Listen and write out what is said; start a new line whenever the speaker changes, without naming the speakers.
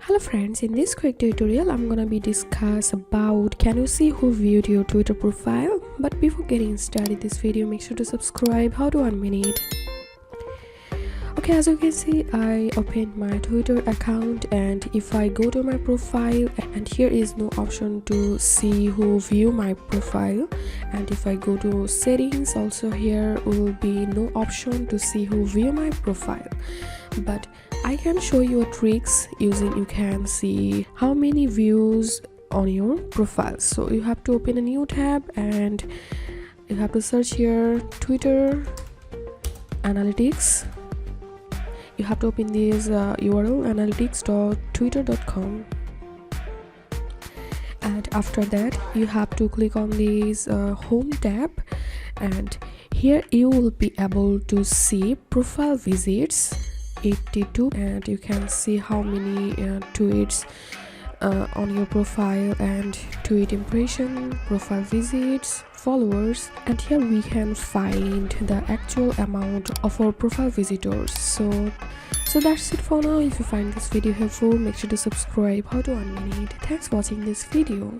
Hello friends, in this quick tutorial I'm gonna be discuss about can you see who viewed your Twitter profile. But before getting started this video, make sure to subscribe. How to unmute it? Okay, as you can see, I opened my Twitter account, and if I go to my profile, and here is no option to see who view my profile, and if I go to settings, also here will be no option to see who view my profile. But I can show you tricks using you can see how many views on your profile. So you have to open a new tab and you have to search here Twitter analytics. You have to open this URL analytics.twitter.com, and after that you have to click on this home tab, and here you will be able to see profile visits 82, and you can see how many tweets on your profile, and tweet impression, profile visits, followers, and here we can find the actual amount of our profile visitors. So that's it for now. If you find this video helpful, make sure to subscribe. How to unmute it? Thanks for watching this video.